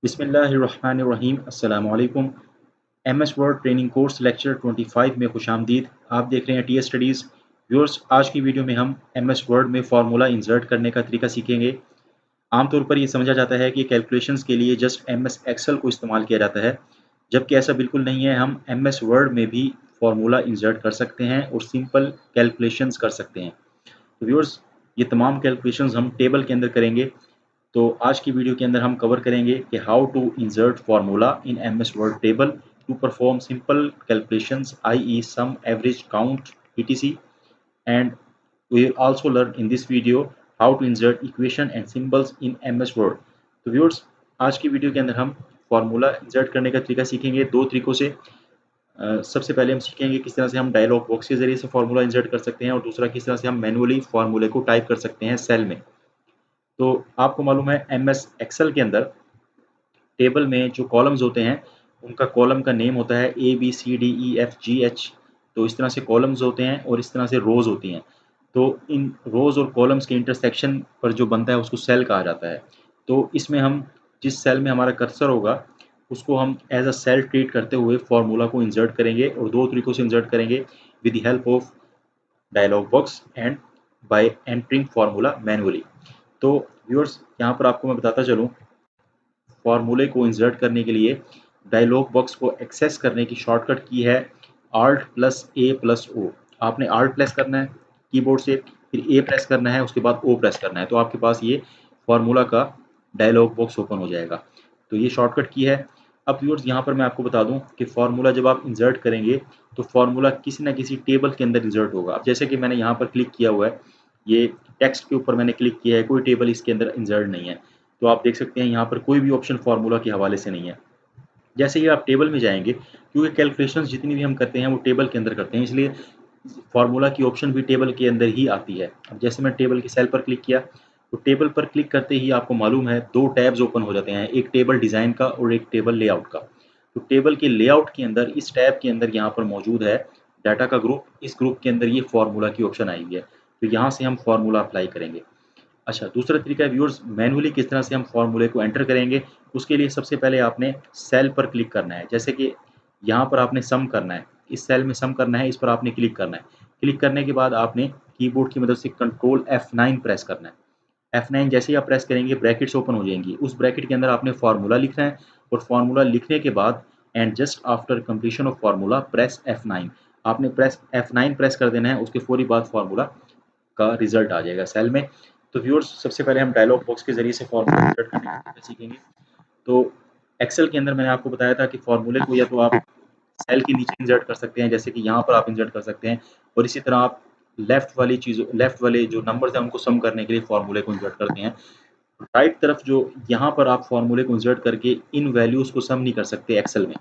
बिस्मिल्लाहिर्रहमानिर्रहीम अस्सलामु अलैकुम। MS word training course lecture 25 में खुशामदीद। आप देख रहे हैं टी स्टडीज़। व्यूअर्स, आज की वीडियो में हम एमएस वर्ड में फार्मूला इंसर्ट करने का तरीका सीखेंगे। आमतौर पर ये समझा जाता है कि कैलकुलेशंस के लिए जस्ट एमएस एक्सेल को इस्तेमाल किया जाता है, जबकि ऐसा बिल्कुल नहीं है। हम एमएस वर्ड में भी फार्मूला इंसर्ट कर सकते हैं और सिंपल कैलकुलेशंस कर सकते हैं। तो व्यूअर्स, ये तमाम कैलकुलेशंस हम टेबल के अंदर करेंगे। तो आज की वीडियो के अंदर हम कवर करेंगे कि how to insert formula in MS word table to perform simple calculations i.e. Sum, average, count, etc. and we will also learn in this video how to insert equation and symbols in MS Word। तो viewers, आज की video के अंदर हम formula insert करने का तरीका सीखेंगे दो तरीकों से। सबसे पहले हम सीखेंगे किस तरह से हम डायलॉग बॉक्स के जरिए से फार्मूला इंसर्ट कर सकते हैं, और दूसरा किस तरह से हम मैनुअली फार्मूले को टाइप कर सकते हैं सेल में। तो आपको मालूम है एमएस एक्सेल के अंदर टेबल में जो कॉलम्स होते हैं उनका कॉलम का नेम होता है ABCDEFGH। तो इस तरह से कॉलम्स होते हैं और इस तरह से रोज़ होती हैं। तो इन रोज़ और कॉलम्स के इंटरसेक्शन पर जो बनता है उसको सेल कहा जाता है। तो इसमें हम जिस सेल में हमारा कर्सर होगा उसको हम एज अ सेल ट्रीट करते हुए फार्मूला को इंसर्ट करेंगे, और दो तरीकों से इंसर्ट करेंगे, with the help of dialog box and by entering formula manually. तो व्यूअर्स, यहाँ पर आपको मैं बताता चलूँ, फार्मूले को इंसर्ट करने के लिए डायलॉग बॉक्स को एक्सेस करने की शॉर्टकट की है Alt+A+O। आपने Alt प्रेस करना है कीबोर्ड से, फिर A प्रेस करना है, उसके बाद O प्रेस करना है, तो आपके पास ये फार्मूला का डायलॉग बॉक्स ओपन हो जाएगा। तो ये शॉर्टकट की है। अब व्यूअर्स, यहाँ पर मैं आपको बता दूं कि फार्मूला जब आप इंसर्ट करेंगे तो फार्मूला किसी ना किसी टेबल के अंदर इंसर्ट होगा। अब जैसे कि मैंने यहाँ पर क्लिक किया हुआ है, ये टेक्स्ट के ऊपर मैंने क्लिक किया है, कोई टेबल इसके अंदर इंसर्ट नहीं है। तो आप देख सकते हैं यहाँ पर कोई भी ऑप्शन फार्मूला के हवाले से नहीं है। जैसे ही आप टेबल में जाएंगे, क्योंकि कैलकुलेशंस जितनी भी हम करते हैं वो टेबल के अंदर करते हैं, इसलिए फार्मूला की ऑप्शन भी टेबल के अंदर ही आती है। अब जैसे मैं टेबल की सेल पर क्लिक किया, तो टेबल पर क्लिक करते ही आपको मालूम है दो टैब्स ओपन हो जाते हैं, एक टेबल डिज़ाइन का और एक टेबल लेआउट का। तो टेबल के लेआउट के अंदर इस टैब के अंदर यहाँ पर मौजूद है डाटा का ग्रुप। इस ग्रुप के अंदर ये फार्मूला की ऑप्शन आई हुई है, तो यहाँ से हम फार्मूला अप्लाई करेंगे। अच्छा, दूसरा तरीका है व्यूअर्स, मैनुअली किस तरह से हम फार्मूले को एंटर करेंगे। उसके लिए सबसे पहले आपने सेल पर क्लिक करना है। जैसे कि यहाँ पर आपने सम करना है, इस सेल में सम करना है, इस पर आपने क्लिक करना है। क्लिक करने के बाद आपने कीबोर्ड की मदद से कंट्रोल F9 प्रेस करना है। F9 जैसे ही आप प्रेस करेंगे ब्रैकेट्स ओपन हो जाएंगी। उस ब्रैकेट के अंदर आपने फार्मूला लिखना है, और फार्मूला लिखने के बाद and just after completion of formula press F9। आपने प्रेस F9 प्रेस कर देना है, उसके फौरी बाद फार्मूला का रिजल्ट आ जाएगा सेल में। तो व्यूअर्स, सबसे पहले हम डायलॉग बॉक्स के जरिए से फार्मूला इंसर्ट करने का तरीका सीखेंगे। तो एक्सेल के अंदर मैंने आपको बताया था कि फार्मूले को या तो आप सेल के नीचे इंसर्ट कर सकते हैं, जैसे कि यहाँ पर आप इंसर्ट कर सकते हैं, और इसी तरह आप लेफ्ट वाले जो नंबर्स हैं उनको सम करने के लिए फार्मूले को इंसर्ट करते हैं। राइट तरफ जो यहाँ पर आप फार्मूले को इंसर्ट करके इन वैल्यूज़ को सम नहीं कर सकते एक्सेल में,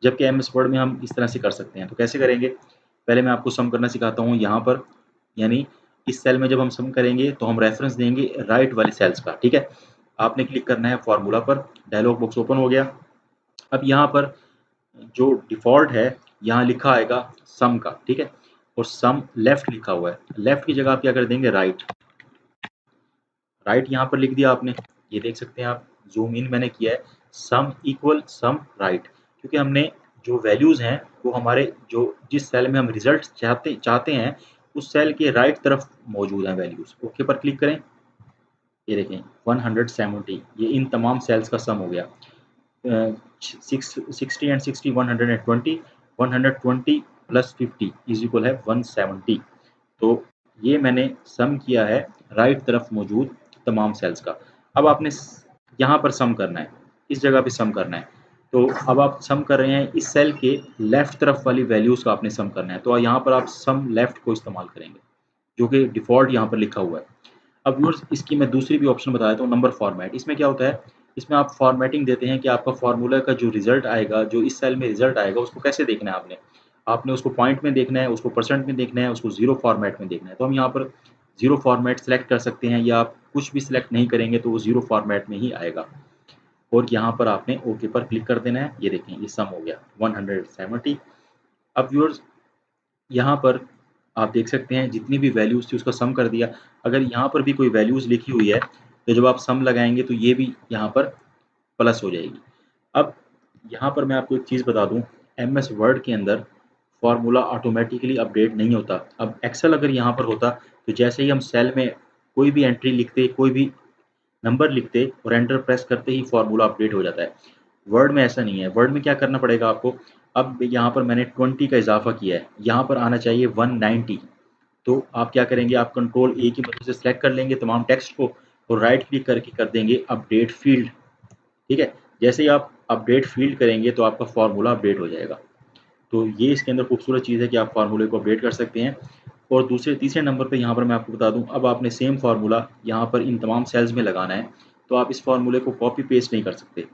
जबकि एमएस वर्ड में हम इस तरह से कर सकते हैं। तो कैसे करेंगे, पहले मैं आपको सम करना सिखाता हूँ। यहाँ पर यानी इस सेल में जब हम सम करेंगे तो हम रेफरेंस देंगे राइट वाले सेल्स का, ठीक है। आपने क्लिक करना है फार्मूला पर, डायलॉग बॉक्स ओपन हो गया। अब यहाँ पर जो डिफ़ॉल्ट है, यहाँ लिखा आएगा सम का, ठीक है, और सम लेफ्ट लिखा हुआ है। लेफ्ट की जगह आप क्या कर देंगे, राइट। राइट यहाँ पर लिख दिया आपने, ये देख सकते हैं आप, ज़ूम इन मैंने किया है, सम इक्वल सम राइट, क्योंकि हमने जो वैल्यूज़ हैं वो हमारे जो जिस सेल में हम रिजल्ट चाहते चाहते हैं उस सेल के राइट तरफ मौजूद हैं वैल्यूज़। ओके पर क्लिक करें, ये देखें 170, ये इन तमाम सेल्स का सम हो गया। 60 एंड 60 120, 120 प्लस 50 इज इक्वल है 170। तो ये मैंने सम किया है राइट तरफ मौजूद तमाम सेल्स का। अब आपने यहाँ पर सम करना है, इस जगह पे सम करना है। तो अब आप सम कर रहे हैं इस सेल के लेफ्ट तरफ वाली वैल्यूज़ का आपने सम करना है, तो यहाँ पर आप सम लेफ्ट को इस्तेमाल करेंगे, जो कि डिफ़ॉल्ट यहाँ पर लिखा हुआ है। अब व्यूअर्स, इसकी मैं दूसरी भी ऑप्शन बता देता हूँ, नंबर फॉर्मेट। इसमें क्या होता है, इसमें आप फॉर्मेटिंग देते हैं कि आपका फार्मूला का जो रिजल्ट आएगा, जो इस सेल में रिजल्ट आएगा, उसको कैसे देखना है आपने। आपने उसको पॉइंट में देखना है, उसको परसेंट में देखना है, उसको ज़ीरो फॉर्मेट में देखना है। तो हम यहाँ पर ज़ीरो फॉर्मेट सेलेक्ट कर सकते हैं, या आप कुछ भी सिलेक्ट नहीं करेंगे तो वो ज़ीरो फॉर्मेट में ही आएगा। और यहाँ पर आपने ओके पर क्लिक कर देना है। ये देखें, ये सम हो गया 170। अब व्यूअर्स, यहाँ पर आप देख सकते हैं जितनी भी वैल्यूज़ थी उसका सम कर दिया। अगर यहाँ पर भी कोई वैल्यूज़ लिखी हुई है तो जब आप सम लगाएंगे तो ये भी यहाँ पर प्लस हो जाएगी। अब यहाँ पर मैं आपको एक चीज़ बता दूँ, MS वर्ड के अंदर फार्मूला ऑटोमेटिकली अपडेट नहीं होता। अब एक्सेल अगर यहाँ पर होता तो जैसे ही हम सेल में कोई भी एंट्री लिखते, कोई भी नंबर लिखते और एंटर प्रेस करते ही फार्मूला अपडेट हो जाता है। वर्ड में ऐसा नहीं है। वर्ड में क्या करना पड़ेगा आपको, अब यहाँ पर मैंने 20 का इजाफा किया है, यहाँ पर आना चाहिए 190। तो आप क्या करेंगे, आप कंट्रोल ए की मदद से सिलेक्ट कर लेंगे तमाम टेक्स्ट को और राइट क्लिक करके कर देंगे अपडेट फील्ड। ठीक है, जैसे ही आप अपडेट फील्ड करेंगे तो आपका फार्मूला अपडेट हो जाएगा। तो ये इसके अंदर खूबसूरत चीज़ है कि आप फार्मूले को अपडेट कर सकते हैं। और तीसरे नंबर पे यहाँ पर मैं आपको बता दूँ, अब आपने सेम फार्मूला यहाँ पर इन तमाम सेल्स में लगाना है, तो आप इस फार्मूले को कॉपी पेस्ट नहीं कर सकते।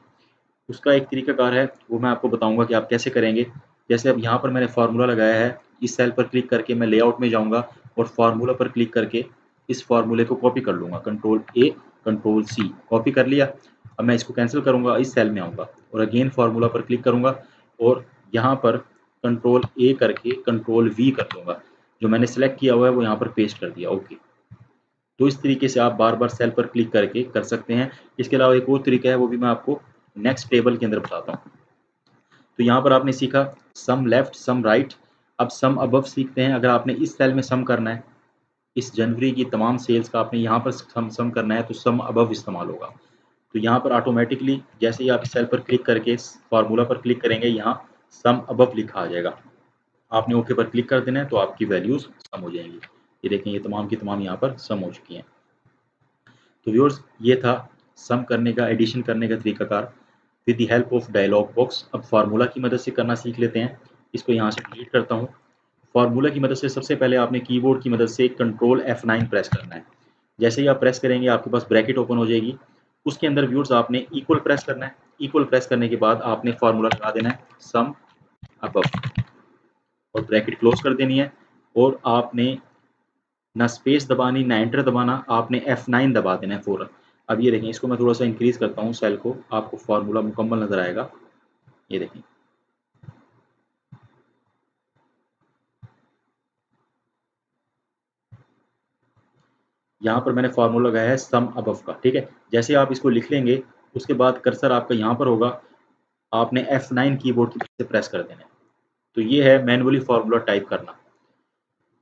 उसका एक तरीकाकार है, वो मैं आपको बताऊँगा कि आप कैसे करेंगे। जैसे अब यहाँ पर मैंने फार्मूला लगाया है, इस सेल पर क्लिक करके मैं लेआउट में जाऊँगा और फार्मूला पर क्लिक करके इस फार्मूले को कॉपी कर लूँगा, control A, control C, copy कर लिया। अब मैं इसको कैंसिल करूँगा, इस सेल में आऊँगा और अगेन फार्मूला पर क्लिक करूँगा और यहाँ पर कंट्रोल ए करके कंट्रोल वी कर दूँगा। जो मैंने सेलेक्ट किया हुआ है वो यहाँ पर पेस्ट कर दिया, ओके। तो इस तरीके से आप बार-बार सेल पर क्लिक करके कर सकते हैं। इसके अलावा एक और तरीका है, वो भी मैं आपको नेक्स्ट टेबल के अंदर बताता हूँ। तो यहाँ पर आपने सीखा सम लेफ्ट, सम राइट। अब सम अबव सीखते हैं। अगर आपने इस सेल में सम करना है, इस जनवरी की तमाम सेल्स का आपने यहाँ पर सम करना है, तो सम अबव इस्तेमाल होगा। तो यहाँ पर ऑटोमेटिकली जैसे ही आप इस सेल पर क्लिक करके फार्मूला पर क्लिक करेंगे, यहाँ सम अबव लिखा आ जाएगा। आपने ओके पर क्लिक कर देना है तो आपकी वैल्यूज़ सम हो जाएंगी। ये देखें, ये तमाम की तमाम यहाँ पर सम हो चुकी हैं। तो व्यूअर्स, ये था सम करने का, एडिशन करने का तरीकाकार with the help of dialog box. अब फार्मूला की मदद से करना सीख लेते हैं। इसको यहाँ से डिलीट करता हूँ। फार्मूला की मदद से सबसे पहले आपने कीबोर्ड की मदद से कंट्रोल F9 प्रेस करना है। जैसे ही आप प्रेस करेंगे आपके पास ब्रैकेट ओपन हो जाएगी। उसके अंदर व्यूअर्स आपने इक्वल प्रेस करना है। इक्वल प्रेस करने के बाद आपने फार्मूला लगा देना है सम अबव और ब्रैकेट क्लोज कर देनी है। और आपने ना स्पेस दबानी ना एंटर दबाना, आपने F9 दबा देना है फ़ौरन। अब ये देखें, इसको मैं थोड़ा सा इंक्रीज़ करता हूँ सेल को, आपको फार्मूला मुकम्मल नज़र आएगा। ये देखें, यहाँ पर मैंने फार्मूला लगाया है सम अबव का। ठीक है, जैसे आप इसको लिख लेंगे उसके बाद कर्सर आपका यहाँ पर होगा, आपने F9 कीबोर्ड की मदद से प्रेस कर देना है। तो ये है मैनुअली फार्मूला टाइप करना।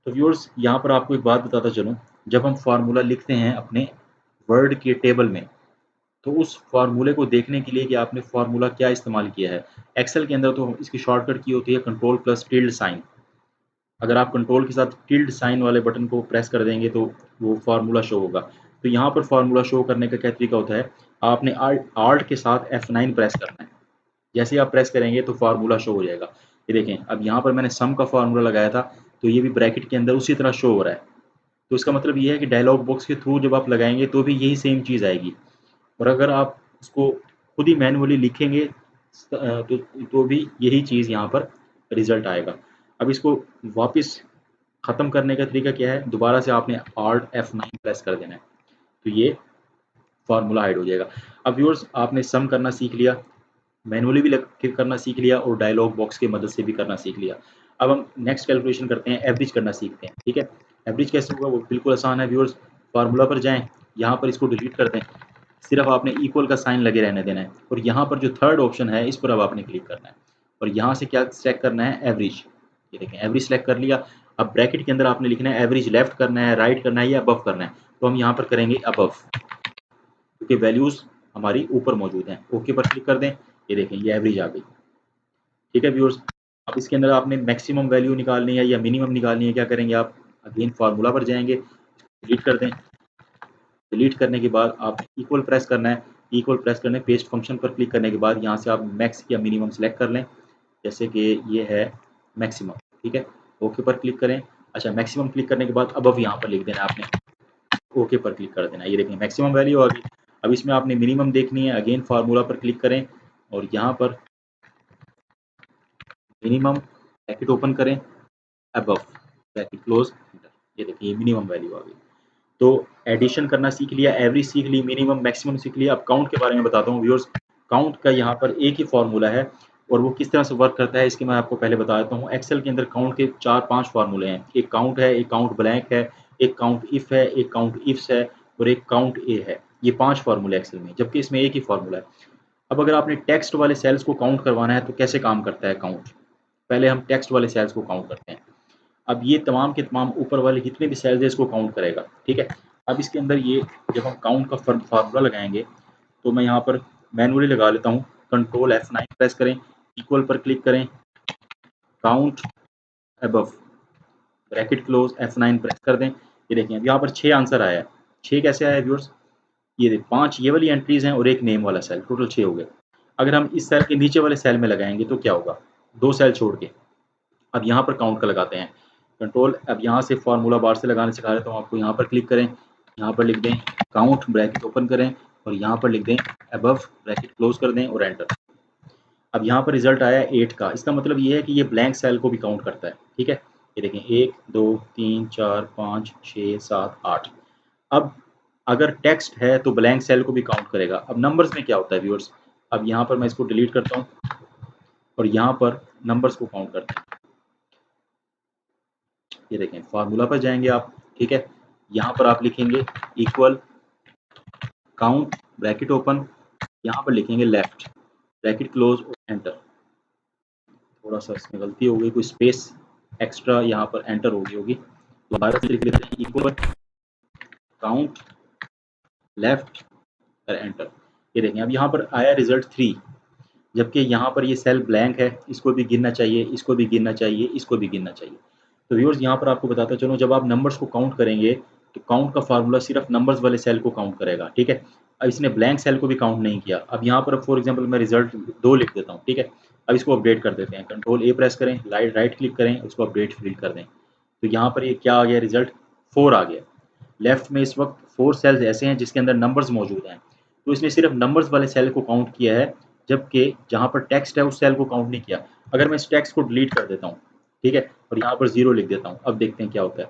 तो व्यूअर्स, यहाँ पर आपको एक बात बताता चलूँ, जब हम फार्मूला लिखते हैं अपने वर्ड के टेबल में, तो उस फार्मूले को देखने के लिए कि आपने फार्मूला क्या इस्तेमाल किया है, एक्सेल के अंदर तो इसकी शॉर्टकट की होती है कंट्रोल प्लस टिल्ड साइन। अगर आप कंट्रोल के साथ टिल्ड साइन वाले बटन को प्रेस कर देंगे तो वो फार्मूला शो होगा। तो यहाँ पर फार्मूला शो करने का क्या तरीका होता है, आपने आल्ट के साथ F9 प्रेस करना है। जैसे ही आप प्रेस करेंगे तो फार्मूला शो हो जाएगा। ये देखें, अब यहाँ पर मैंने सम का फार्मूला लगाया था तो ये भी ब्रैकेट के अंदर उसी तरह शो हो रहा है। तो इसका मतलब ये है कि डायलॉग बॉक्स के थ्रू जब आप लगाएंगे तो भी यही सेम चीज़ आएगी। और अगर आप उसको खुद ही मैनुअली लिखेंगे तो भी यही चीज़ यहाँ पर रिज़ल्ट आएगा। अब इसको वापस ख़त्म करने का तरीका क्या है, दोबारा से आपने Alt F9 प्रेस कर देना है, तो ये फार्मूला हाइड हो जाएगा। अब व्यूअर्स, आपने सम करना सीख लिया, मैनुअली भी लग के करना सीख लिया और डायलॉग बॉक्स की मदद से भी करना सीख लिया। अब हम नेक्स्ट कैलकुलेशन करते हैं, एवरेज करना सीखते हैं। ठीक है, एवरेज कैसे होगा वो बिल्कुल आसान है व्यूअर्स। फार्मूला पर जाएँ, यहाँ पर इसको डिलीट कर दें, सिर्फ आपने इक्वल का साइन लगे रहने देना है और यहाँ पर जो थर्ड ऑप्शन है इस पर अब आपने क्लिक करना है और यहाँ से क्या सेलेक्ट करना है, एवरेज। ये देखें, एवरेज सेलेक्ट कर लिया। अब ब्रैकेट के अंदर आपने लिखना है एवरेज लेफ्ट करना है, राइट करना है या अबव करना है, तो हम यहाँ पर करेंगे अबव, क्योंकि वैल्यूज़ हमारी ऊपर मौजूद हैं। ओके पर क्लिक कर दें, ये देखें ये एवरेज आ गई। ठीक है व्यूअर्स, अब इसके अंदर आपने मैक्सिमम वैल्यू निकालनी है या मिनिमम निकालनी है, क्या करेंगे आप, अगेन फार्मूला पर जाएंगे, डिलीट कर दें। डिलीट करने के बाद आप इक्वल प्रेस करना है। इक्वल प्रेस करने पेस्ट फंक्शन पर क्लिक करने के बाद यहाँ से आप मैक्स या मिनिमम सेलेक्ट कर लें, जैसे कि ये है मैक्सिमम। ठीक है, ओके पर क्लिक करें। अच्छा, मैक्सिमम क्लिक करने के बाद अब यहाँ पर लिख देना है आपने, ओके पर क्लिक कर देना है। ये देखें मैक्सिमम वैल्यू आ गई। अब इसमें आपने मिनिमम देखनी है, अगेन फार्मूला पर क्लिक करें और यहाँ पर मिनिमम ब्रैकेट ओपन करें, अबव ब्रैकेट क्लोज, ये देखिए ये मिनिमम वैल्यू आ गई। तो एडिशन करना सीख लिया, एवरेज सीख ली, मिनिमम मैक्सिमम सीख लिया। अब काउंट के बारे में बताता हूँ व्यूअर्स। काउंट का यहाँ पर एक ही फार्मूला है और वो किस तरह से वर्क करता है इसके मैं आपको पहले बता देता हूँ। एक्सेल के अंदर काउंट के 4-5 फार्मूले हैं। एक काउंट है, एक काउंट ब्लैंक है, एक काउंट इफ है, एक काउंट इफ्स है और एक काउंट ए है। ये 5 फार्मूले एक्सेल में, जबकि इसमें एक ही फार्मूला है। अब अगर आपने टेक्स्ट वाले सेल्स को काउंट करवाना है तो कैसे काम करता है काउंट? पहले हम टेक्स्ट वाले सेल्स को काउंट करते हैं। अब ये तमाम के तमाम ऊपर वाले जितने भी सेल्स है इसको काउंट करेगा, ठीक है। अब इसके अंदर ये जब हम काउंट का फार्मूला लगाएंगे तो मैं यहाँ पर मैनुअली लगा लेता हूँ। कंट्रोल F9 प्रेस करें, इक्वल पर क्लिक करें, count above bracket close F9 press कर दें। ये देखें अब यहाँ पर 6 आंसर आया है। 6 कैसे आया व्यूअर्स? ये देख 5 ये वाली एंट्रीज हैं और एक नेम वाला सेल, टोटल 6 हो गए। अगर हम इस सेल के नीचे वाले सेल में लगाएंगे तो क्या होगा? 2 सेल छोड़ के। अब यहाँ पर काउंट का लगाते हैं कंट्रोल। अब यहाँ से फार्मूला बार से लगाने सिखा रहा हूँ आपको। यहाँ पर क्लिक करें, यहाँ पर लिख दें काउंट ब्रैकेट ओपन करें और यहाँ पर लिख दें अबव ब्रैकेट क्लोज कर दें और एंटर। अब यहाँ पर रिजल्ट आया 8 का। इसका मतलब ये है कि ये ब्लैंक सेल को भी काउंट करता है, ठीक है। ये देखें 1 2 3 4 5 6 7 8। अब अगर टेक्स्ट है तो ब्लैंक सेल को भी काउंट करेगा। अब नंबर्स में क्या होता है व्यूअर्स? अब यहाँ पर मैं इसको डिलीट करता हूँ और यहाँ पर नंबर्स को काउंट करता हूँ। ये देखें फार्मूला पर जाएंगे आप, ठीक है। यहाँ पर आप लिखेंगे इक्वल काउंट ब्रैकेट ओपन, यहाँ पर लिखेंगे लेफ्ट ब्रैकेट क्लोज और एंटर। थोड़ा सा इसमें गलती हो गई, कोई स्पेस एक्स्ट्रा यहाँ पर एंटर हो गई होगी। दोबारा से लिख लेते हैं इक्वल काउंट लेफ्ट और एंटर। ये देखें अब यहाँ पर आया रिजल्ट 3, जबकि यहाँ पर ये सेल ब्लैंक है। इसको भी गिनना चाहिए, इसको भी गिनना चाहिए, इसको भी गिनना चाहिए। तो व्यूअर्स यहाँ पर आपको बताता चलो, जब आप नंबर्स को काउंट करेंगे तो काउंट का फार्मूला सिर्फ नंबर्स वाले सेल को काउंट करेगा, ठीक है। अब इसने ब्लैंक सेल को भी काउंट नहीं किया। अब यहाँ पर फॉर एग्जांपल मैं रिजल्ट 2 लिख देता हूँ, ठीक है। अब इसको अपडेट कर देते हैं। कंट्रोल ए प्रेस करें, राइट क्लिक करें, उसको अपडेट फील्ड कर दें। तो यहाँ पर ये क्या आ गया? रिजल्ट 4 आ गया। लेफ्ट में इस वक्त 4 सेल्स ऐसे हैं जिसके अंदर नंबर्स मौजूद हैं, तो इसने सिर्फ नंबर्स वाले सेल को काउंट किया है, जबकि जहाँ पर टेक्स्ट है उस सेल को काउंट नहीं किया। अगर मैं इस टेक्स्ट को डिलीट कर देता हूँ, ठीक है, और यहाँ पर 0 लिख देता हूँ, अब देखते हैं क्या होता है।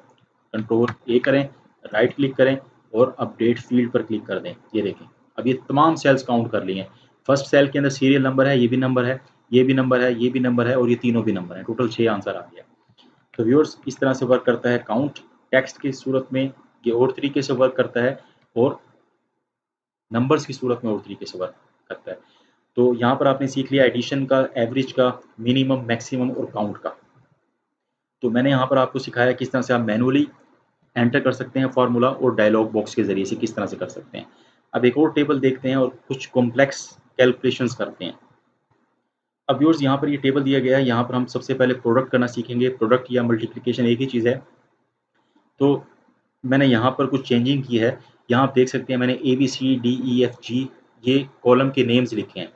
कंट्रोल ए करें, राइट क्लिक करें और अपडेट फील्ड पर क्लिक कर दें। ये देखें अब ये तमाम सेल्स काउंट कर लिए हैं। फर्स्ट सेल के अंदर सीरियल नंबर है, ये भी नंबर है, ये भी नंबर है, ये भी नंबर है और ये तीनों भी नंबर है। टोटल 6 आंसर आ गया। तो व्यूअर्स इस तरह से वर्क करता है काउंट टेक्स्ट की सूरत में, ये और तरीके से वर्क करता है, और नंबर्स की सूरत में और तरीके से वर्क करता है। तो यहाँ पर आपने सीख लिया एडिशन का, एवरेज का, मिनिमम, मैक्सिमम और काउंट का। तो मैंने यहाँ पर आपको सिखाया किस तरह से आप मैनुअली एंटर कर सकते हैं फार्मूला और डायलॉग बॉक्स के ज़रिए से किस तरह से कर सकते हैं। अब एक और टेबल देखते हैं और कुछ कॉम्प्लेक्स कैलकुलेशंस करते हैं। अब व्यूअर्स यहाँ पर ये टेबल दिया गया है, यहाँ पर हम सबसे पहले प्रोडक्ट करना सीखेंगे। प्रोडक्ट या मल्टीप्लिकेशन एक ही चीज़ है। तो मैंने यहाँ पर कुछ चेंजिंग की है। यहाँ आप देख सकते हैं मैंने ABCDEFG ये कॉलम के नेम्स लिखे हैं,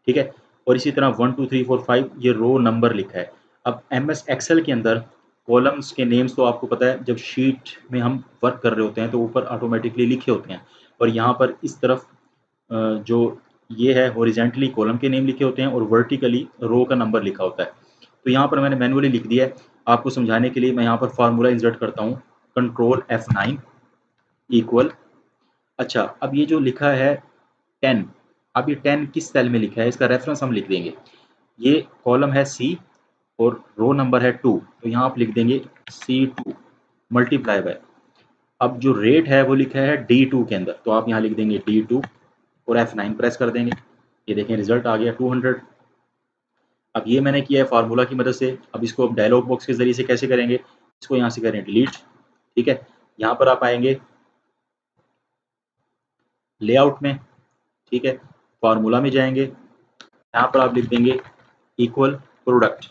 ठीक है। और इसी तरह 1 2 3 4 5 ये रो नंबर लिखा है। अब MS एक्सेल के अंदर कॉलम्स के नेम्स तो आपको पता है, जब शीट में हम वर्क कर रहे होते हैं तो ऊपर ऑटोमेटिकली लिखे होते हैं, और यहाँ पर इस तरफ जो ये है हॉरिजेंटली कॉलम के नेम लिखे होते हैं और वर्टिकली रो का नंबर लिखा होता है। तो यहाँ पर मैंने मैनुअली लिख दिया है। आपको समझाने के लिए मैं यहाँ पर फार्मूला इंसर्ट करता हूँ, कंट्रोल F9 इक्वल। अच्छा अब ये जो लिखा है 10, अब ये 10 किस सेल में लिखा है इसका रेफरेंस हम लिख देंगे। ये कॉलम है C और रो नंबर है 2, तो यहाँ आप लिख देंगे C2 मल्टीप्लाई बाय, अब जो रेट है वो लिखा है D2 के अंदर, तो आप यहाँ लिख देंगे D2 और F9 प्रेस कर देंगे। ये देखें रिजल्ट आ गया 200। अब ये मैंने किया है फार्मूला की मदद से। अब इसको अब डायलॉग बॉक्स के ज़रिए से कैसे करेंगे? इसको यहाँ से करें डिलीट, ठीक है। यहाँ पर आप आएंगे लेआउट में, ठीक है, फार्मूला में जाएंगे, यहाँ पर आप लिख देंगे इक्वल प्रोडक्ट,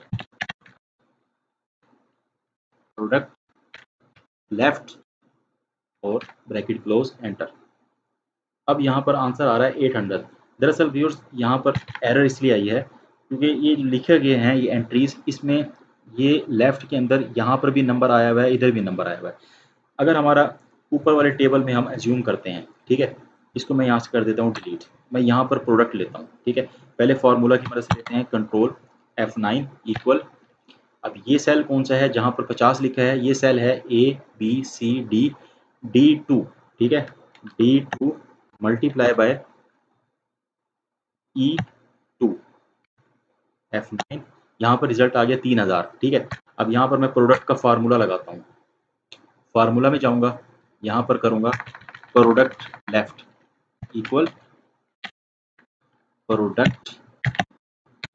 लेफ्ट और ब्रैकेट क्लोज एंटर। अब यहाँ पर आंसर आ रहा है 800। दरअसल व्यूअर्स यहाँ पर एरर इसलिए आई है क्योंकि ये लिखे गए हैं ये एंट्रीज, इसमें ये लेफ्ट के अंदर यहाँ पर भी नंबर आया हुआ है, इधर भी नंबर आया हुआ है। अगर हमारा ऊपर वाले टेबल में हम एज्यूम करते हैं, ठीक है, इसको मैं यहाँ से कर देता हूँ डिलीट। मैं यहाँ पर प्रोडक्ट लेता हूँ, ठीक है। पहले फार्मूला की मदद से लेते हैं कंट्रोल F9 इक्वल। अब ये सेल कौन सा है जहाँ पर 50 लिखा है? ये सेल है ABCD D2, ठीक है, D2 multiply by E2 F9। यहाँ पर रिजल्ट आ गया 3000, ठीक है। अब यहाँ पर मैं प्रोडक्ट का फार्मूला लगाता हूँ। फार्मूला में जाऊँगा, यहाँ पर करूँगा product left equal product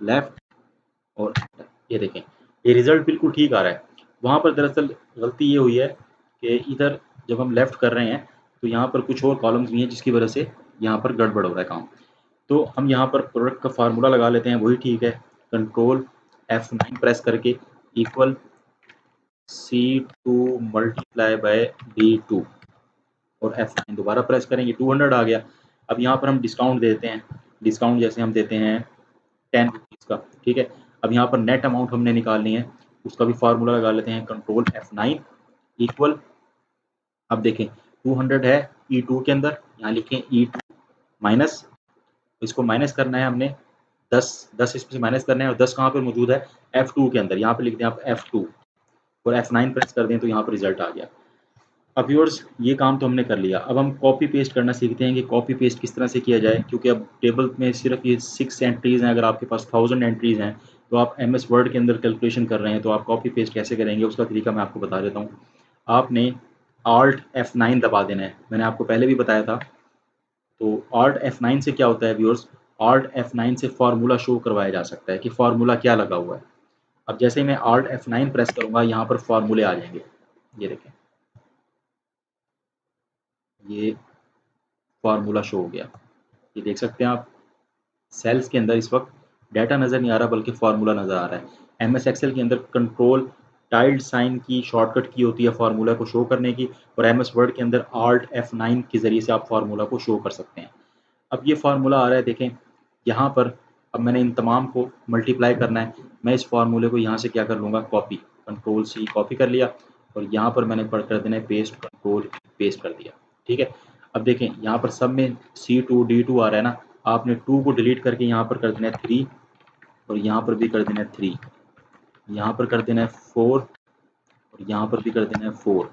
left और ये देखें, ये रिजल्ट बिल्कुल ठीक आ रहा है। वहाँ पर दरअसल गलती ये हुई है कि इधर जब हम लेफ्ट कर रहे हैं तो यहाँ पर कुछ और कॉलम्स भी हैं जिसकी वजह से यहाँ पर गड़बड़ हो रहा है काम। तो हम यहाँ पर प्रोडक्ट का फार्मूला लगा लेते हैं, वही ठीक है। कंट्रोल F9 प्रेस करके equal C2 multiply by D2 और F9 दोबारा प्रेस करेंगे, 200 आ गया। अब यहाँ पर हम डिस्काउंट देते हैं, डिस्काउंट जैसे हम देते हैं 10 रुपीज़ का, ठीक है। अब यहाँ पर नेट अमाउंट हमने निकालनी है, उसका भी फार्मूला लगा लेते हैं, कंट्रोल F9 इक्वल, अब देखें 200 है E2 के अंदर, यहाँ लिखें E2 माइनस, इसको माइनस करना है हमने 10 इसमें से माइनस करना है, और 10 कहाँ पर मौजूद है, F2 के अंदर, यहाँ पे लिख दें आप F2 और F9 प्रेस कर दें तो यहाँ पर रिजल्ट आ गया। अब व्यूअर्स ये काम तो हमने कर लिया, अब हम कॉपी पेस्ट करना सीखते हैं कि कॉपी पेस्ट किस तरह से किया जाए, क्योंकि अब टेबल में सिर्फ ये 6 एंट्रीज हैं, अगर आपके पास 1000 एंट्रीज हैं तो आप MS वर्ड के अंदर कैलकुलेशन कर रहे हैं तो आप कॉपी पेस्ट कैसे करेंगे उसका तरीका मैं आपको बता देता हूँ। आपने Alt F9 दबा देना है, मैंने आपको पहले भी बताया था। तो Alt F9 से क्या होता है व्यूअर्स, Alt F9 से फार्मूला शो करवाया जा सकता है कि फार्मूला क्या लगा हुआ है। अब जैसे ही मैं Alt F9 प्रेस करूँगा यहाँ पर फार्मूले आ जाएंगे, ये देखें ये फार्मूला शो हो गया, ये देख सकते हैं आप। सेल्स के अंदर इस वक्त डाटा नज़र नहीं आ रहा बल्कि फार्मूला नज़र आ रहा है। MS एक्सेल के अंदर कंट्रोल टाइल्ड साइन की शॉर्टकट की होती है फार्मूला को शो करने की, और MS वर्ड के अंदर Alt F9 के ज़रिए से आप फार्मूला को शो कर सकते हैं। अब ये फार्मूला आ रहा है, देखें यहाँ पर। अब मैंने इन तमाम को मल्टीप्लाई करना है, मैं इस फार्मूले को यहाँ से क्या कर लूँगा, कॉपी, कंट्रोल C कॉपी कर लिया, और यहाँ पर मैंने पढ़ कर देना है पेस्ट, कंट्रोल पेस्ट कर दिया, ठीक है। अब देखें यहाँ पर सब में C2 D2 आ रहा है ना, आपने 2 को डिलीट करके यहाँ पर कर देना है 3, और यहाँ पर भी कर देना है 3, यहाँ पर कर देना है 4, और यहाँ पर भी कर देना है 4,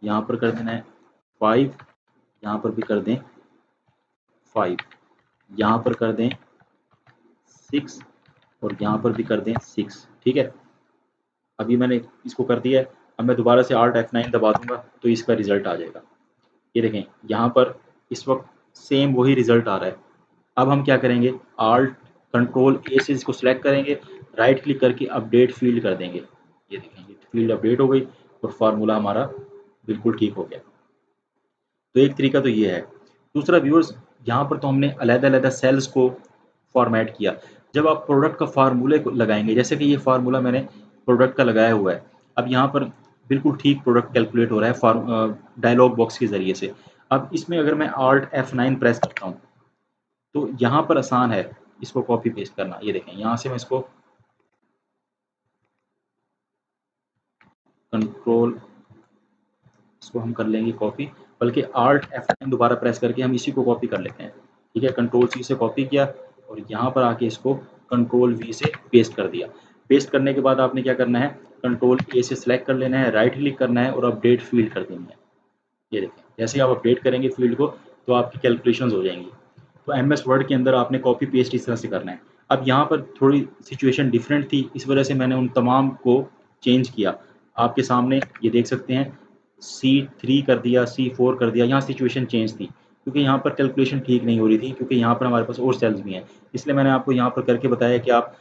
यहाँ पर कर देना है 5, यहाँ पर भी कर दें 5, यहाँ पर कर दें 6, और यहाँ पर भी कर दें 6, ठीक है। अभी मैंने इसको कर दिया है, अब मैं दोबारा से Alt F9 दबा दूंगा तो इसका रिजल्ट आ जाएगा। ये देखें यहाँ पर इस वक्त सेम वही रिजल्ट आ रहा है। अब हम क्या करेंगे, Alt कंट्रोल A से इसको सिलेक्ट करेंगे, राइट क्लिक करके अपडेट फील्ड कर देंगे, ये देखेंगे फील्ड अपडेट हो गई और फार्मूला हमारा बिल्कुल ठीक हो गया। तो एक तरीका तो ये है। दूसरा व्यूअर्स, यहाँ पर तो हमने अलग-अलग सेल्स को फॉर्मेट किया। जब आप प्रोडक्ट का फार्मूले को लगाएंगे, जैसे कि ये फार्मूला मैंने प्रोडक्ट का लगाया हुआ है, अब यहाँ पर बिल्कुल ठीक प्रोडक्ट कैलकुलेट हो रहा है डायलॉग बॉक्स के ज़रिए से। अब इसमें अगर मैं Alt F9 प्रेस करता हूँ तो यहाँ पर आसान है इसको कॉपी पेस्ट करना। ये देखें यहाँ से मैं इसको कंट्रोल, इसको हम कर लेंगे कॉपी, बल्कि Alt F9 दोबारा प्रेस करके हम इसी को कॉपी कर लेते हैं, ठीक है। कंट्रोल C से कॉपी किया और यहाँ पर आके इसको कंट्रोल V से पेस्ट कर दिया। पेस्ट करने के बाद आपने क्या करना है, कंट्रोल A से सिलेक्ट कर लेना है, राइट क्लिक करना है और अपडेट फील्ड कर देनी है। ये देखें जैसे आप अपडेट करेंगे फील्ड को तो आपकी कैलकुलेशंस हो जाएंगी। तो MS वर्ड के अंदर आपने कॉपी पेस्ट इस तरह से करना है। अब यहाँ पर थोड़ी सिचुएशन डिफरेंट थी, इस वजह से मैंने उन तमाम को चेंज किया। आपके सामने ये देख सकते हैं, C3 कर दिया, C4 कर दिया, यहाँ सिचुएशन चेंज थी क्योंकि यहाँ पर कैलकुलेशन ठीक नहीं हो रही थी, क्योंकि यहाँ पर हमारे पास और सेल्स भी हैं। इसलिए मैंने आपको यहाँ पर करके बताया कि आप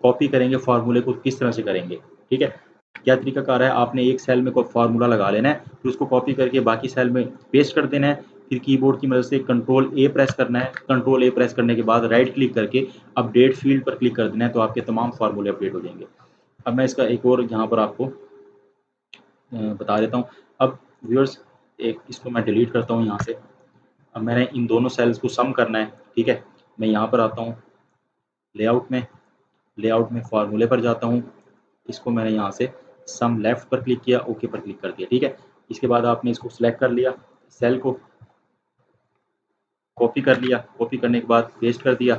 कॉपी करेंगे फार्मूले को किस तरह से करेंगे, ठीक है। क्या तरीका कार है, आपने एक सेल में कोई फार्मूला लगा लेना है, फिर उसको कॉपी करके बाकी सेल में पेस्ट कर देना है, फिर कीबोर्ड की मदद से कंट्रोल A प्रेस करना है। कंट्रोल A प्रेस करने के बाद राइट क्लिक करके अपडेट फील्ड पर क्लिक कर देना है, तो आपके तमाम फार्मूले अपडेट हो जाएंगे। अब मैं इसका एक और यहाँ पर आपको बता देता हूँ। अब व्यूअर्स एक इसको मैं डिलीट करता हूँ यहाँ से। अब मैंने इन दोनों सेल्स को सम करना है, ठीक है। मैं यहाँ पर आता हूँ लेआउट में फार्मूले पर जाता हूँ, इसको मैंने यहाँ से सम लेफ्ट पर क्लिक किया, ओके पर क्लिक कर दिया, ठीक है। इसके बाद आपने इसको सिलेक्ट कर लिया, सेल को कॉपी कर लिया, कॉपी करने के बाद पेस्ट कर दिया,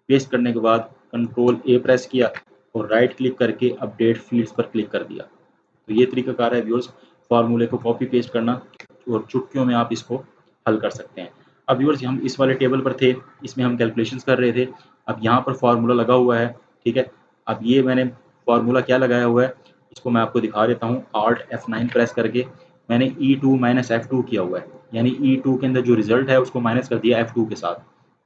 पेस्ट करने के बाद कंट्रोल A प्रेस किया और राइट क्लिक करके अपडेट फील्ड्स पर क्लिक कर दिया। तो ये तरीकाकार है व्यूअर्स फार्मूले को कॉपी पेस्ट करना, और चुटकियों में आप इसको हल कर सकते हैं। अब व्यूअर्स हम इस वाले टेबल पर थे, इसमें हम कैलकुलेशंस कर रहे थे। अब यहाँ पर फार्मूला लगा हुआ है, ठीक है। अब ये मैंने फार्मूला क्या लगाया हुआ है इसको मैं आपको दिखा देता हूँ। Alt F9 प्रेस करके मैंने E2 माइनस F2 किया हुआ है, यानी E2 के अंदर जो रिजल्ट है उसको माइनस कर दिया F2 के साथ,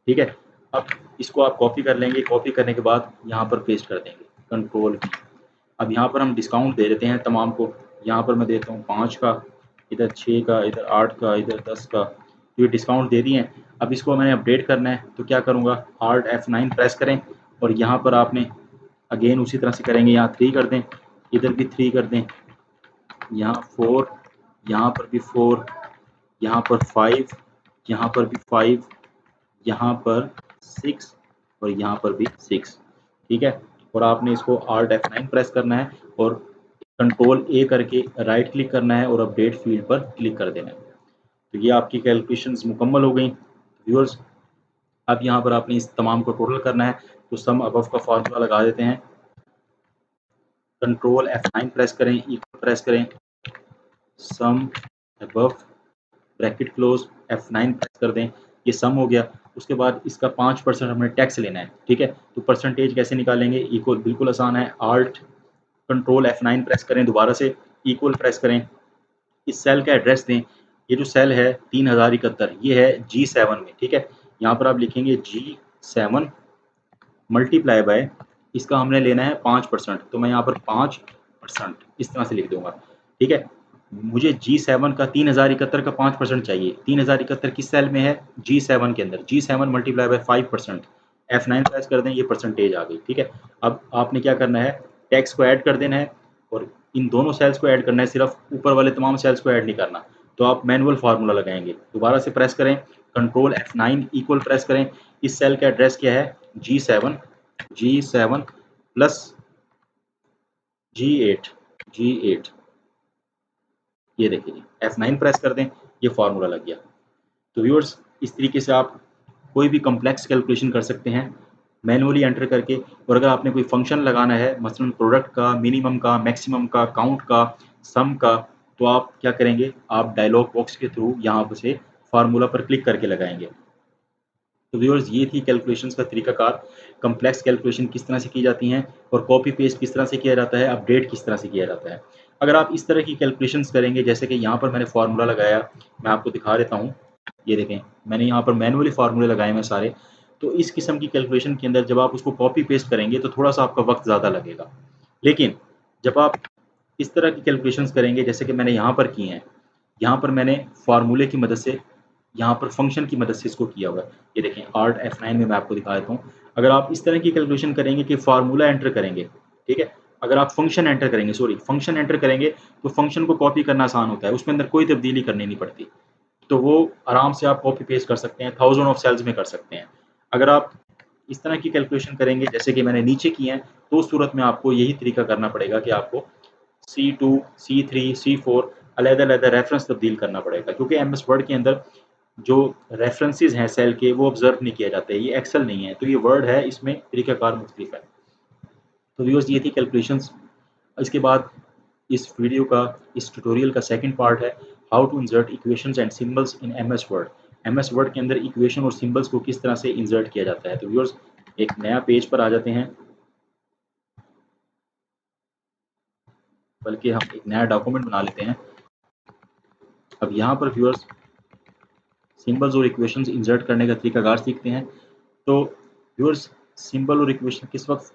ठीक है। अब इसको आप कॉपी कर लेंगे, कॉपी करने के बाद यहाँ पर पेस्ट कर देंगे, कंट्रोल V। अब यहाँ पर हम डिस्काउंट दे देते हैं तमाम को। यहाँ पर मैं देता हूँ 5 का, इधर 6 का, इधर 8 का, इधर 10 का, ये डिस्काउंट दे दिए हैं। अब इसको मैंने अपडेट करना है तो क्या करूँगा, Alt F9 प्रेस करें और यहाँ पर आपने अगेन उसी तरह से करेंगे, यहाँ 3 कर दें, इधर भी 3 कर दें, यहाँ 4, यहाँ पर भी 4, यहाँ पर 5, यहाँ पर भी 5, यहाँ पर 6 और यहाँ पर भी 6। ठीक है, और आपने इसको Alt F9 प्रेस करना है और कंट्रोल A करके राइट क्लिक करना है और अपडेट फील्ड पर क्लिक कर देना है। तो ये आपकी कैलकुलेशंस मुकम्मल हो गई व्यूअर्स। अब यहाँ पर आपने इस तमाम को टोटल करना है, तो सम अबव का फार्मूला लगा देते हैं, कंट्रोल F9 प्रेस करें, इक्वल प्रेस करें, sum above bracket close, F9 press कर दें, ये सम हो गया। उसके बाद इसका 5% हमने टैक्स लेना है। ठीक है, तो परसेंटेज कैसे निकालेंगे, इक्वल, बिल्कुल आसान है, आल्ट कंट्रोल F9 प्रेस करें, दोबारा से इक्वल प्रेस करें, इस सेल का एड्रेस दें। ये जो सेल है 3071, ये है G7 में। ठीक है, यहाँ पर आप लिखेंगे G7 मल्टीप्लाई बाय, इसका हमने लेना है 5%, तो मैं यहाँ पर 5% इस तरह से लिख दूंगा। ठीक है, मुझे G7 का 3071 का 5% चाहिए। 3071 किस सेल में है, G7 के अंदर, G7 multiply by 5%, F9 press कर दें, ये परसेंटेज आ गई। ठीक है, अब आपने क्या करना है, टैक्स को ऐड कर देना है और इन दोनों सेल्स को ऐड करना है, सिर्फ ऊपर वाले तमाम सेल्स को ऐड नहीं करना। तो आप मैनुअल फार्मूला लगाएंगे, दोबारा से प्रेस करें, कंट्रोल F9 इक्वल प्रेस करें, इस सेल का एड्रेस क्या है, G7 प्लस G8, ये देखिए F9 प्रेस कर दें, ये फार्मूला लग गया। तो व्यूअर्स, इस तरीके से आप कोई भी कम्प्लेक्स कैलकुलेशन कर सकते हैं मैनुअली एंटर करके। और अगर आपने कोई फंक्शन लगाना है, मसलन प्रोडक्ट का, मिनिमम का, मैक्सिमम का, काउंट का, सम का, तो आप क्या करेंगे, आप डायलॉग बॉक्स के थ्रू यहाँ पर से फार्मूला पर क्लिक करके लगाएंगे। तो व्यूअर्स, ये थी कैलकुलेशंस का तरीकाकार, कम्प्लेक्स कैलकुलेशन किस तरह से की जाती हैं और कॉपी पेस्ट किस तरह से किया जाता है, अपडेट किस तरह से किया जाता है। अगर आप इस तरह की कैलकुलेशंस करेंगे, जैसे कि यहाँ पर मैंने फार्मूला लगाया, मैं आपको दिखा देता हूँ, ये देखें मैंने यहाँ पर मैनुअली फार्मूले लगाए हैं सारे। तो इस किस्म की कैलकुलेशन के अंदर जब आप उसको कॉपी पेस्ट करेंगे तो थोड़ा सा आपका वक्त ज़्यादा लगेगा, लेकिन जब आप इस तरह की कैलकुलेशंस करेंगे जैसे कि मैंने यहाँ पर की हैं, यहाँ पर मैंने फार्मूले की मदद से, यहाँ पर फंक्शन की मदद से इसको किया हुआ है। ये देखें Alt F9 में मैं आपको दिखा देता हूँ। अगर आप इस तरह की कैलकुलेशन करेंगे कि फार्मूला एंटर करेंगे, ठीक है, अगर आप फंक्शन एंटर करेंगे, फंक्शन एंटर करेंगे, तो फंक्शन को कॉपी करना आसान होता है, उसमें अंदर कोई तब्दीली करनी नहीं पड़ती। तो वो आराम से आप कॉपी पेस्ट कर सकते हैं, थाउजेंड ऑफ सेल्स में कर सकते हैं। अगर आप इस तरह की कैलकुलेशन करेंगे जैसे कि मैंने नीचे की है, तो उस सूरत में आपको यही तरीका करना पड़ेगा कि आपको C2, C3, C4 अलग-अलग रेफरेंस तब्दील करना पड़ेगा, क्योंकि MS वर्ड के अंदर जो रेफरेंसेस हैं सेल के, वो ऑब्जर्व नहीं किया जाता है, ये एक्सेल नहीं है, तो ये वर्ड है, इसमें तरीकाकार मुख्तलिफ है। तो व्यूअर्स, ये थी कैलकुलेशंस। इसके बाद इस वीडियो का, इस ट्यूटोरियल का सेकंड पार्ट है how to insert equations and symbols in MS word. MS word के अंदर इक्वेशन और सिंबल्स को किस तरह से इंसर्ट किया जाता है। तो व्यूअर्स, एक नया पेज पर आ जाते हैं, बल्कि हम एक नया डॉक्यूमेंट बना लेते हैं। अब यहाँ पर व्यूअर्स सिंबल्स और इक्वेशंस इंसर्ट करने का तरीकाकार सीखते हैं। तो व्यूअर्स, सिंबल और इक्वेशन किस वक्त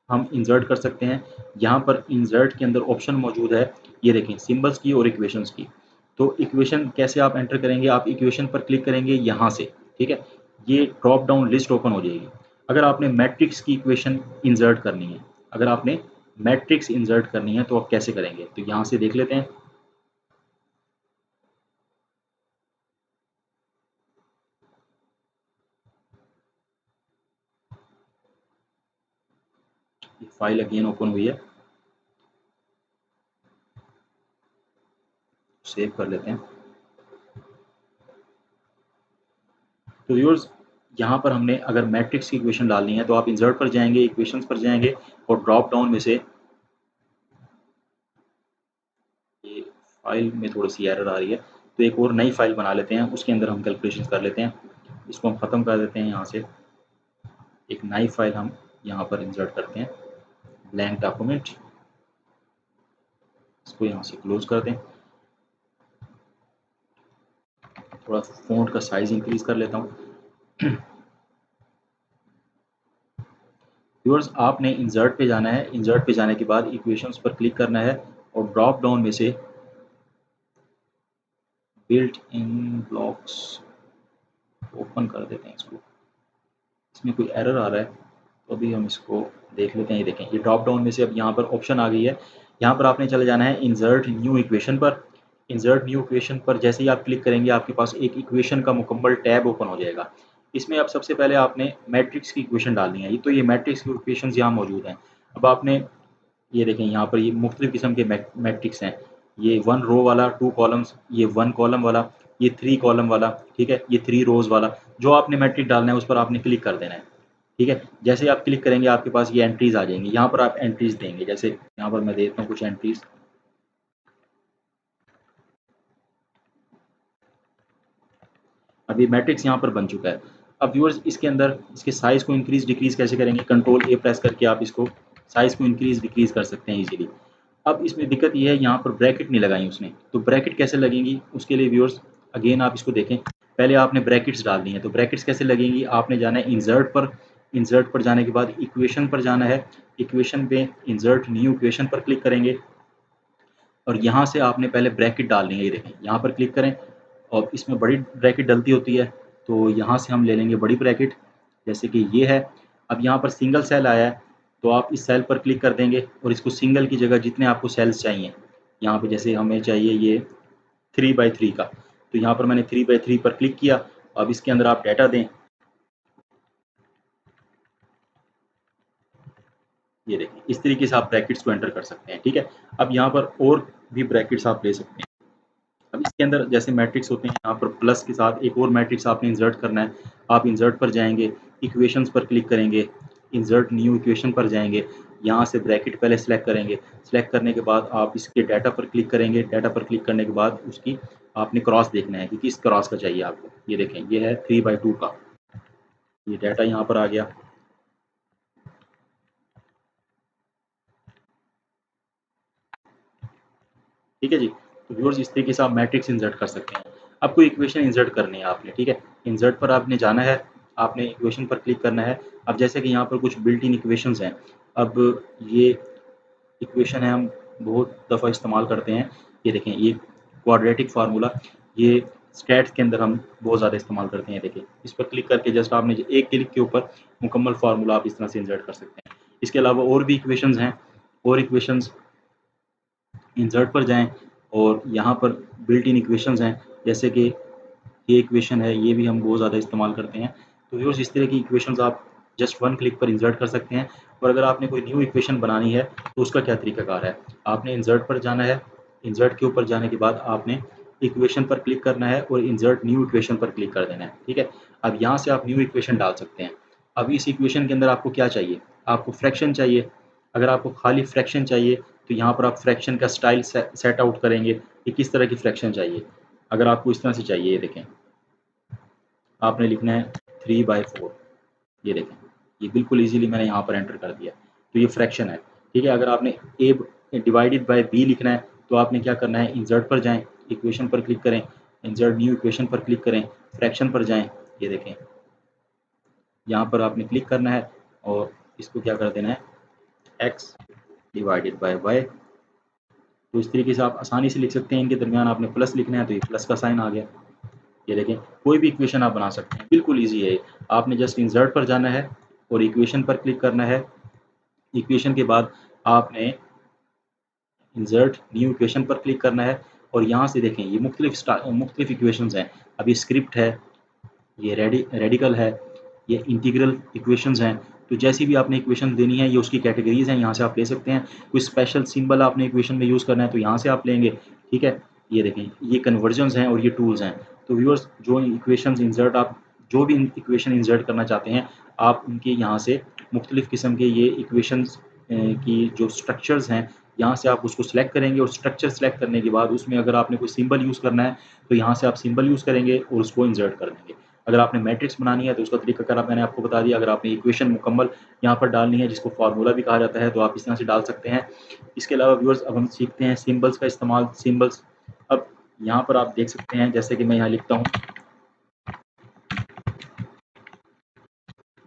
हम इंसर्ट कर सकते हैं, यहाँ पर इंसर्ट के अंदर ऑप्शन मौजूद है, ये देखें, सिंबल्स की और इक्वेशंस की। तो इक्वेशन कैसे आप एंटर करेंगे, आप इक्वेशन पर क्लिक करेंगे यहाँ से, ठीक है, ये ड्रॉप डाउन लिस्ट ओपन हो जाएगी। अगर आपने मैट्रिक्स की इक्वेशन इंसर्ट करनी है, अगर आपने मैट्रिक्स इंसर्ट करनी है तो आप कैसे करेंगे, तो यहाँ से देख लेते हैं। फाइल अगेन ओपन हुई है, सेव कर लेते हैं। तो व्यूअर्स, यहाँ पर हमने अगर मैट्रिक्स की इक्वेशन डालनी है तो आप इंसर्ट पर जाएंगे, इक्वेशंस पर जाएंगे और ड्रॉप डाउन में से, ये फाइल में थोड़ी सी एरर आ रही है, तो एक और नई फाइल बना लेते हैं, उसके अंदर हम कैलकुलेशन कर लेते हैं। इसको हम ख़त्म कर देते हैं, यहाँ से एक नई फाइल हम यहाँ पर इंसर्ट करते हैं, ब्लैंक डॉक्यूमेंट, इसको यहाँ से क्लोज कर दें। थोड़ा फ़ॉन्ट का साइज़ इंक्रीज़ कर लेता हूँ। व्यूअर्स आपने इंसर्ट पे जाना है, इंसर्ट पे जाने के बाद इक्वेशंस पर क्लिक करना है और ड्रॉप डाउन में से बिल्ट इन ब्लॉक्स ओपन कर देते हैं इसको। इसमें कोई एरर आ रहा है तो अभी हम इसको देख लेते हैं। ये देखें, ये ड्रॉप डाउन में से अब यहाँ पर ऑप्शन आ गई है। यहाँ पर आपने चले जाना है इंसर्ट न्यू इक्वेशन पर। इंसर्ट न्यू इक्वेशन पर जैसे ही आप क्लिक करेंगे आपके पास एक इक्वेशन का मुकम्मल टैब ओपन हो जाएगा। इसमें अब सबसे पहले आपने मैट्रिक्स की इक्वेशन डालनी है। ये तो ये मैट्रिक्स की इक्वेशन यहाँ मौजूद हैं। अब आपने ये देखें, यहाँ पर ये मुख्तलिफ किस्म के मैट्रिक्स हैं। ये 1 रो वाला, 2 कॉलम्स, ये 1 कॉलम वाला, ये 3 कॉलम वाला, ठीक है, ये 3 रोज वाला। जो आपने मैट्रिक डालना है उस पर आपने क्लिक कर देना है। ठीक है, जैसे ही आप क्लिक करेंगे आपके पास ये एंट्रीज आ जाएंगी। यहाँ पर आप एंट्रीज देंगे, जैसे यहाँ पर मैं देता हूँ कुछ एंट्रीज। अभी मैट्रिक्स यहाँ पर बन चुका है। अब व्यूअर्स इसके अंदर इसके साइज़ को इंक्रीज़ डिक्रीज़ कैसे करेंगे, कंट्रोल ए प्रेस करके आप इसको साइज़ को इंक्रीज़ डिक्रीज़ कर सकते हैं इजीली। अब इसमें दिक्कत ये है, यहाँ पर ब्रैकेट नहीं लगाई उसने, तो ब्रैकेट कैसे लगेंगी उसके लिए व्यूअर्स अगेन आप इसको देखें। पहले आपने ब्रैकेट्स डालनी है, तो ब्रैकेट्स कैसे लगेंगी, आपने जाना है इंसर्ट पर। इंसर्ट पर जाने के बाद इक्वेशन पर जाना है। इक्वेशन पे इंसर्ट न्यू इक्वेशन पर क्लिक करेंगे और यहाँ से आपने पहले ब्रैकेट डालनी है। ये देखें, यहाँ पर क्लिक करें और इसमें बड़ी ब्रैकेट डलती होती है, तो यहाँ से हम ले लेंगे बड़ी ब्रैकेट, जैसे कि ये है। अब यहाँ पर सिंगल सेल आया है, तो आप इस सेल पर क्लिक कर देंगे और इसको सिंगल की जगह जितने आपको सेल्स चाहिए, यहाँ पे जैसे हमें चाहिए ये 3x3 का, तो यहाँ पर मैंने 3x3 पर क्लिक किया। अब इसके अंदर आप डाटा दें। ये देखें, इस तरीके से आप ब्रैकेट्स को एंटर कर सकते हैं। ठीक है, अब यहाँ पर और भी ब्रैकेट्स आप ले सकते हैं। अब इसके अंदर जैसे मैट्रिक्स होते हैं, यहाँ पर प्लस के साथ एक और मैट्रिक्स आपने इंसर्ट करना है। आप इंसर्ट पर जाएंगे, इक्वेशंस पर क्लिक करेंगे, इंसर्ट न्यू इक्वेशन पर जाएंगे, यहाँ से ब्रैकेट पहले सेलेक्ट करेंगे। सेलेक्ट करने के बाद आप इसके डाटा पर क्लिक करेंगे। डाटा पर क्लिक करने के बाद उसकी आपने क्रॉस देखना है कि किस क्रॉस का चाहिए आपको। ये देखें, ये है 3x2 का, ये डाटा यहाँ पर आ गया। ठीक है जी, तो व्यूअर्स इस तरीके से आप मैट्रिक्स इंसर्ट कर सकते हैं। आपको इक्वेशन इंसर्ट करनी है आपने, ठीक है, इंसर्ट पर आपने जाना है, आपने इक्वेशन पर क्लिक करना है। अब जैसे कि यहाँ पर कुछ बिल्ट इन इक्वेशंस हैं। अब ये इक्वेशन है, हम बहुत दफ़ा इस्तेमाल करते हैं। ये देखें, ये क्वाड्रेटिक फार्मूला, ये स्टैट्स के अंदर हम बहुत ज़्यादा इस्तेमाल करते हैं। देखिए, इस पर क्लिक करके जस्ट आपने एक क्लिक के ऊपर मुकम्मल फार्मूला आप इस तरह से इंसर्ट कर सकते हैं। इसके अलावा और भी इक्वेशंस हैं, और इक्वेशंस इंसर्ट पर जाएं और यहाँ पर बिल्ट इन इक्वेशंस हैं, जैसे कि ये इक्वेशन है, ये भी हम बहुत ज़्यादा इस्तेमाल करते हैं। तो व्यूअर्स इस तरह की इक्वेशंस आप जस्ट 1 क्लिक पर इंसर्ट कर सकते हैं। और अगर आपने कोई न्यू इक्वेशन बनानी है तो उसका क्या तरीकाकार है, आपने इंसर्ट पर जाना है। इंसर्ट के ऊपर जाने के बाद आपने इक्वेशन पर क्लिक करना है और इंसर्ट न्यू इक्वेशन पर क्लिक कर देना है। ठीक है, अब यहाँ से आप न्यू इक्वेशन डाल सकते हैं। अब इस इक्वेशन के अंदर आपको क्या चाहिए, आपको फ्रैक्शन चाहिए। अगर आपको खाली फ्रैक्शन चाहिए तो यहाँ पर आप फ्रैक्शन का स्टाइल सेट आउट करेंगे कि किस तरह की फ्रैक्शन चाहिए। अगर आपको इस तरह से चाहिए, ये देखें, आपने लिखना है 3/4। ये देखें, ये बिल्कुल इजीली मैंने यहाँ पर एंटर कर दिया, तो ये फ्रैक्शन है। ठीक है, अगर आपने ए डिवाइडेड बाय बी लिखना है तो आपने क्या करना है, इंसर्ट पर जाएं, इक्वेशन पर क्लिक करें, इंसर्ट न्यू इक्वेशन पर क्लिक करें, फ्रैक्शन पर जाएं। ये देखें, यहाँ पर आपने क्लिक करना है और इसको क्या कर देना है, एक्स डिवाइडेड बाय वाई। तो इस तरीके से आप आसानी से लिख सकते हैं। इनके दरमियान आपने प्लस लिखना है तो ये प्लस का साइन आ गया। ये देखें, कोई भी इक्वेशन आप बना सकते हैं, बिल्कुल ईजी है। आपने जस्ट इंसर्ट पर जाना है और इक्वेशन पर क्लिक करना है। इक्वेशन के बाद आपने इंसर्ट न्यू इक्वेशन पर क्लिक करना है और यहाँ से देखें, ये मुख्तलिफ इक्वेशंस हैं। अब ये स्क्रिप्ट है, ये रेडिकल है, ये इंटीग्रल इक्वेशंस हैं। तो जैसी भी आपने इक्वेशन देनी है, ये उसकी कैटेगरीज हैं, यहाँ से आप ले सकते हैं। कोई स्पेशल सिंबल आपने इक्वेशन में यूज़ करना है तो यहाँ से आप लेंगे। ठीक है, ये देखें, ये कन्वर्जन्स हैं और ये टूल्स हैं। तो व्यूअर्स, जो इक्वेशंस इंसर्ट आप जो भी इक्वेशन इंसर्ट करना चाहते हैं, आप उनके यहाँ से मुख्तलिफ़ किस्म के ये इक्वेशंस की जो स्ट्रक्चर्स हैं, यहाँ से आप उसको सिलेक्ट करेंगे और स्ट्रक्चर सेलेक्ट करने के बाद उसमें अगर आपने कोई सिंबल यूज़ करना है तो यहाँ से आप सिंबल यूज़ करेंगे और उसको इंसर्ट कर देंगे। अगर आपने मैट्रिक्स बनानी है तो उसका तरीकाकार मैंने आपको बता दिया। अगर आपने इक्वेशन मुकम्मल यहाँ पर डालनी है, जिसको फार्मूला भी कहा जाता है, तो आप इस तरह से डाल सकते हैं। इसके अलावा व्यूअर्स, अब हम सीखते हैं सिंबल्स का इस्तेमाल। सिंबल्स, अब यहाँ पर आप देख सकते हैं, जैसे कि मैं यहाँ लिखता हूँ,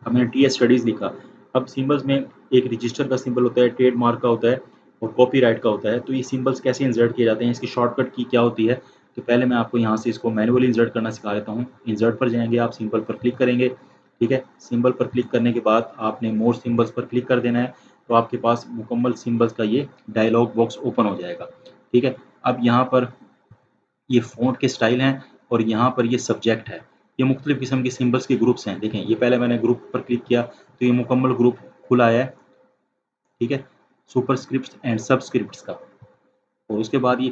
अब मैंने टी एस स्टडीज़ लिखा। अब सिंबल्स में एक रजिस्टर का सिंबल होता है, ट्रेडमार्क का होता है और कॉपीराइट का होता है। तो ये सिंबल्स कैसे इंसर्ट किए जाते हैं, इसकी शॉर्टकट की क्या होती है, तो पहले मैं आपको यहाँ से इसको मैनुअली इंसर्ट करना सिखा देता हूँ। इंसर्ट पर जाएंगे, आप सिंबल पर क्लिक करेंगे, ठीक है। सिंबल पर क्लिक करने के बाद आपने मोर सिंबल्स पर क्लिक कर देना है, तो आपके पास मुकम्मल सिंबल्स का ये डायलॉग बॉक्स ओपन हो जाएगा, ठीक है। अब यहाँ पर ये फ़ॉन्ट के स्टाइल हैं और यहाँ पर ये सब्जेक्ट है। ये मुख्तलिफ़ किस्म के सिंबल्स के ग्रुप्स हैं। देखें, ये पहले मैंने ग्रुप पर क्लिक किया तो ये मुकम्मल ग्रुप खुला है, ठीक है, सुपरस्क्रिप्ट्स एंड सबस्क्रिप्ट्स का। और उसके बाद ये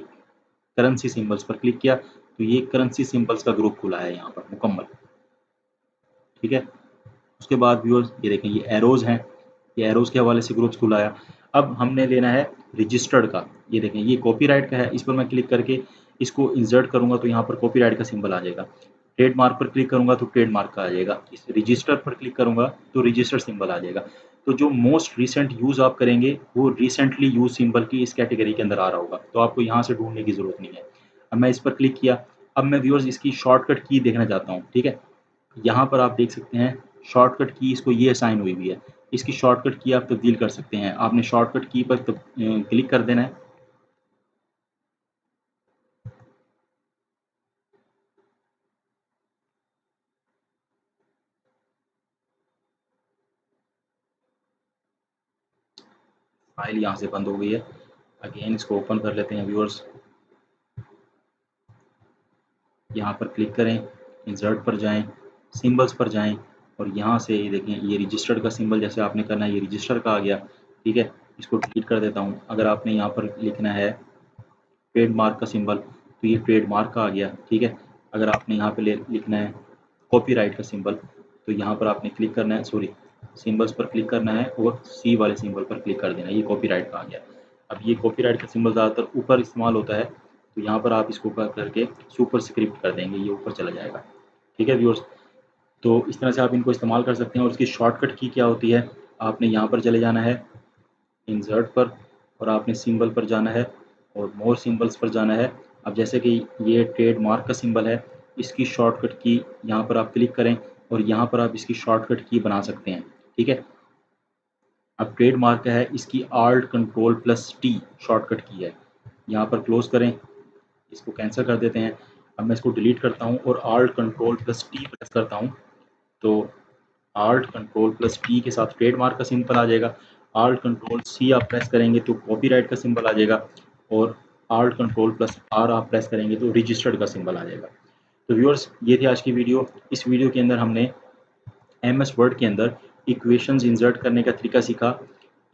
करेंसी सिंबल्स पर क्लिक किया तो ये करेंसी सिंबल्स का ग्रुप खुला है यहाँ पर मुकम्मल, ठीक है। उसके बाद व्यूअर्स ये देखें, ये एरोज़ हैं, ये एरोज़ के हवाले से ग्रुप्स खुला है। अब हमने लेना है रजिस्टर्ड का। ये देखें, ये कॉपीराइट का है, इस पर मैं क्लिक करके इसको इंसर्ट करूँगा तो यहाँ पर कॉपीराइट का सिंबल आ जाएगा। ट्रेडमार्क पर क्लिक करूँगा तो ट्रेडमार्क का आ जाएगा। इस रजिस्टर पर क्लिक करूँगा तो रजिस्टर सिंबल आ जाएगा। तो जो मोस्ट रिसेंट यूज़ आप करेंगे वो रिसेंटली यूज सिंबल की इस कैटेगरी के अंदर आ रहा होगा, तो आपको यहाँ से ढूंढने की ज़रूरत नहीं है। अब मैं इस पर क्लिक किया, अब मैं व्यूअर्स इसकी शॉर्टकट की देखना चाहता हूँ, ठीक है। यहाँ पर आप देख सकते हैं शॉर्टकट की इसको ये असाइन हुई हुई है। इसकी शॉर्टकट की आप तब्दील कर सकते हैं। आपने शॉर्टकट की पर क्लिक कर देना है। फाइल यहाँ से बंद हो गई है। अगेन इसको ओपन कर लेते हैं व्यूअर्स। यहाँ पर क्लिक करें, इंसर्ट पर जाएं, सिंबल्स पर जाएं और यहाँ से ये देखें, ये रजिस्टर्ड का सिंबल जैसे आपने करना है, ये रजिस्टर का आ गया, ठीक है। इसको डिलीट कर देता हूँ। अगर आपने यहाँ पर लिखना है ट्रेडमार्क का सिंबल तो ये ट्रेडमार्क का आ गया, ठीक है। अगर आपने यहाँ पे लिखना है कॉपीराइट का सिंबल तो यहाँ पर आपने क्लिक करना है, सॉरी, सिंबल्स पर क्लिक करना है और सी वाले सिंबल पर क्लिक कर देना है, ये कॉपीराइट का आ गया। अब ये कॉपीराइट का सिंबल ज़्यादातर ऊपर इस्तेमाल होता है, तो यहाँ पर आप इसको करके सुपर स्क्रिप्ट कर देंगे, ये ऊपर चला जाएगा, ठीक है व्यूअर्स। तो इस तरह से आप इनको इस्तेमाल कर सकते हैं। और इसकी शॉर्टकट की क्या होती है, आपने यहाँ पर चले जाना है इंसर्ट पर और आपने सिंबल पर जाना है और मोर सिंबल्स पर जाना है। अब जैसे कि ये ट्रेडमार्क का सिंबल है, इसकी शॉर्टकट की यहाँ पर आप क्लिक करें और यहाँ पर आप इसकी शॉर्टकट की बना सकते हैं, ठीक है। अब ट्रेडमार्क का है, इसकी alt control plus T shortcut की है। यहाँ पर क्लोज करें, इसको कैंसिल कर देते हैं। अब मैं इसको डिलीट करता हूँ और alt control plus T press करता हूँ तो आल्ट कंट्रोल प्लस टी के साथ ट्रेडमार्क का सिंबल आ जाएगा। आल्ट कंट्रोल सी आप प्रेस करेंगे तो कॉपीराइट का सिंबल आ जाएगा और आल्ट कंट्रोल प्लस आर आप प्रेस करेंगे तो रजिस्टर्ड का सिंबल आ जाएगा। तो व्यूअर्स, ये थी आज की वीडियो। इस वीडियो के अंदर हमने एमएस वर्ड के अंदर इक्वेशंस इंसर्ट करने का तरीका सीखा।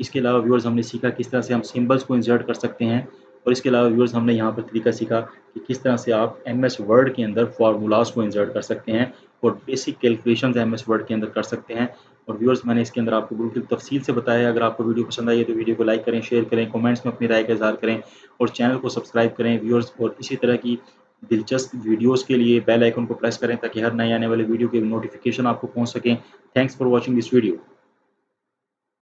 इसके अलावा व्यूअर्स हमने सीखा किस तरह से हम सिंबल्स को इंसर्ट कर सकते हैं और इसके अलावा व्यूअर्स हमने यहाँ पर तरीका सीखा कि किस तरह से आप एमएस वर्ड के अंदर फार्मूलाज को इंसर्ट कर सकते हैं और बेसिक कैलकुलेशंस एमएस वर्ड के अंदर कर सकते हैं। और व्यूअर्स, मैंने इसके अंदर आपको बिल्कुल तफसील से बताया है। अगर आपको वीडियो पसंद आई है तो वीडियो को लाइक करें, शेयर करें, कमेंट्स में अपनी राय का इज़हार करें और चैनल को सब्सक्राइब करें व्यूअर्स। और इसी तरह की दिलचस्प वीडियोज़ के लिए बेल आइकन को प्रेस करें ताकि हर नए आने वाले वीडियो के नोटिफिकेशन आपको पहुँच सकें। Thanks for watching this video.